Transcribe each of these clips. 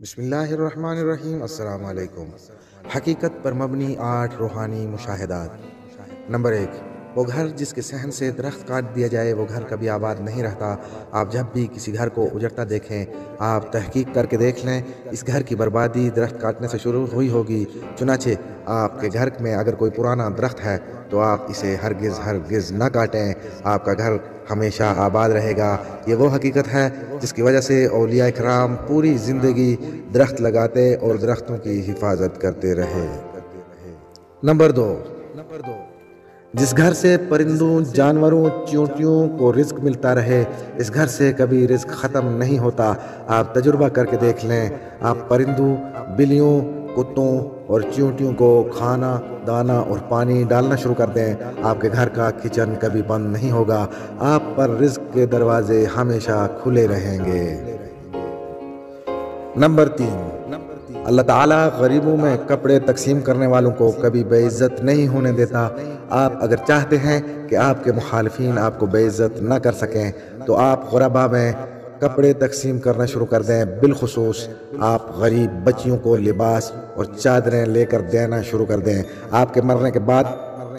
बिस्मिल्लाहिर्रहमानिर्रहीम। अस्सलाम वालेकुम। हकीकत पर मबनी 8 रूहानी मुशाहिदात। नंबर 1, वो घर जिसके सहन से दरख्त काट दिया जाए वो घर कभी आबाद नहीं रहता। आप जब भी किसी घर को उजड़ता देखें, आप तहकीक करके देख लें, इस घर की बर्बादी दरख्त काटने से शुरू हुई होगी। चुनाचे आपके घर में अगर कोई पुराना दरख्त है तो आप इसे हरगिज़ न काटें, आपका घर हमेशा आबाद रहेगा। ये वो हकीकत है जिसकी वजह से औलिया इकराम पूरी ज़िंदगी दरख्त लगाते और दरख्तों की हिफाजत करते रहे। नंबर 2, जिस घर से परिंदों, जानवरों, चींटियों को रिज्क मिलता रहे, इस घर से कभी रिज्क ख़त्म नहीं होता। आप तजुर्बा करके देख लें, आप परिंदों, बिल्लियों, कुत्तों और चींटियों को खाना, दाना और पानी डालना शुरू कर दें, आपके घर का किचन कभी बंद नहीं होगा। आप पर रिज्क के दरवाजे हमेशा खुले रहेंगे। नंबर 3, अल्लाह ताला गरीबों में कपड़े तकसीम करने वालों को कभी बेइज्जत नहीं होने देता। आप अगर चाहते हैं कि आपके मुखालिफिन आपको बेइज्जत न कर सकें तो आप गुरबा में कपड़े तकसीम करना शुरू कर दें। बिलखुसूस आप गरीब बच्चियों को लिबास और चादरें लेकर देना शुरू कर दें। आपके मरने के बाद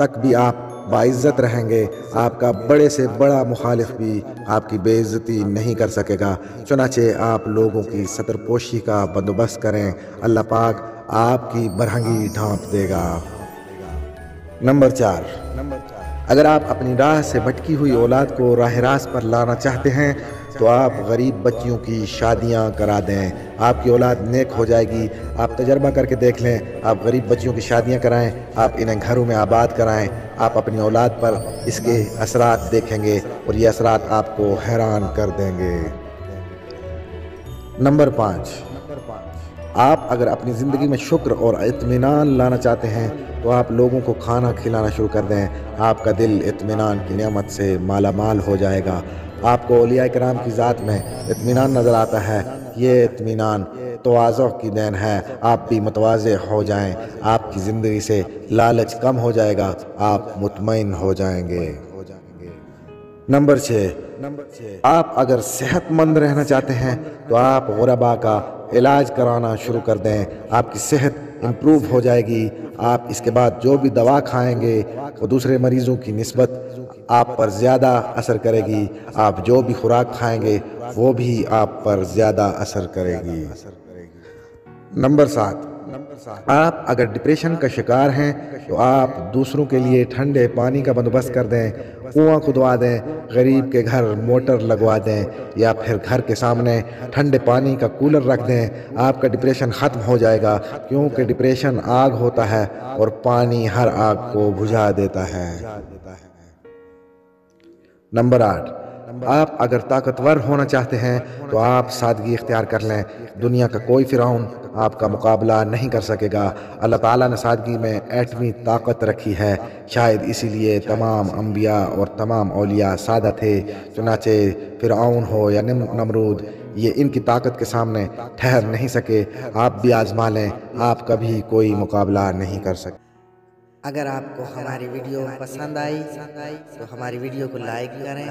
तक भी आप बाइज्जत रहेंगे। आपका बड़े से बड़ा मुखालिफ भी आपकी बेइज्जती नहीं कर सकेगा। चुनाचे आप लोगों की सतरपोशी का बंदोबस्त करें, अल्लाह पाक आपकी बरहंगी ढांप देगा। नंबर 4, अगर आप अपनी राह से भटकी हुई औलाद को राह रास्त पर लाना चाहते हैं तो आप गरीब बच्चियों की शादियां करा दें, आपकी औलाद नेक हो जाएगी। आप तजर्बा करके देख लें, आप गरीब बच्चियों की शादियां कराएं, आप इन्हें घरों में आबाद कराएं, आप अपनी औलाद पर इसके असरात देखेंगे और ये असरात आपको हैरान कर देंगे। नंबर 5, आप अगर अपनी ज़िंदगी में शुक्र और इत्मीनान लाना चाहते हैं तो आप लोगों को खाना खिलाना शुरू कर दें, आपका दिल इत्मीनान की नेमत से माला माल हो जाएगा। आपको औलिया इकराम की ज़ात में इत्मीनान नज़र आता है, ये इत्मीनान तवाज़ुह की देन है। आप भी मुतवाज़े हो जाएं, आपकी ज़िंदगी से लालच कम हो जाएगा, आप मुतमईन हो जाएंगे। नंबर 6, आप अगर सेहतमंद रहना चाहते हैं तो आप गुरबा का इलाज कराना शुरू कर दें, आपकी सेहत इम्प्रूव हो जाएगी। आप इसके बाद जो भी दवा खाएंगे वो दूसरे मरीज़ों की निस्बत आप पर ज़्यादा असर करेगी। आप जो भी खुराक खाएंगे वो भी आप पर ज़्यादा असर करेगी। नंबर 7, आप अगर डिप्रेशन का शिकार हैं तो आप दूसरों के लिए ठंडे पानी का बंदोबस्त कर दें, कुआं खुदवा दें, गरीब के घर मोटर लगवा दें या फिर घर के सामने ठंडे पानी का कूलर रख दें। आपका डिप्रेशन ख़त्म हो जाएगा, क्योंकि डिप्रेशन आग होता है और पानी हर आग को बुझा देता है। नंबर 8, आप अगर ताकतवर होना चाहते हैं तो आप सादगी इख्तियार कर लें, दुनिया का कोई फिरौन आपका मुकाबला नहीं कर सकेगा। अल्लाह ताला ने सादगी में एटमी ताकत रखी है, शायद इसीलिए तमाम अंबिया और तमाम औलिया सादा थे। चुनाचे फिरौन हो या नमरूद, ये इनकी ताकत के सामने ठहर नहीं सके। आप भी आजमा लें, आप कभी कोई मुकाबला नहीं कर सकते। अगर आपको हमारी वीडियो पसंद आई तो हमारी वीडियो को लाइक करें,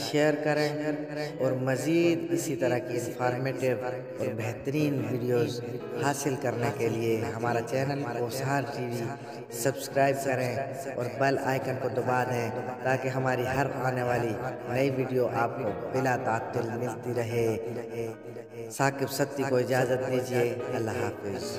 शेयर करें और मज़ीद इसी तरह की इंफॉर्मेटिव और बेहतरीन वीडियोस हासिल करने के लिए हमारा चैनल कोसार टीवी सब्सक्राइब करें और बेल आइकन को दबा दें ताकि हमारी हर आने वाली नई वीडियो आपको बिला तातिल मिलती रहे। साकिब सत्ती को इजाज़त दीजिए। अल्लाह हाफिज़।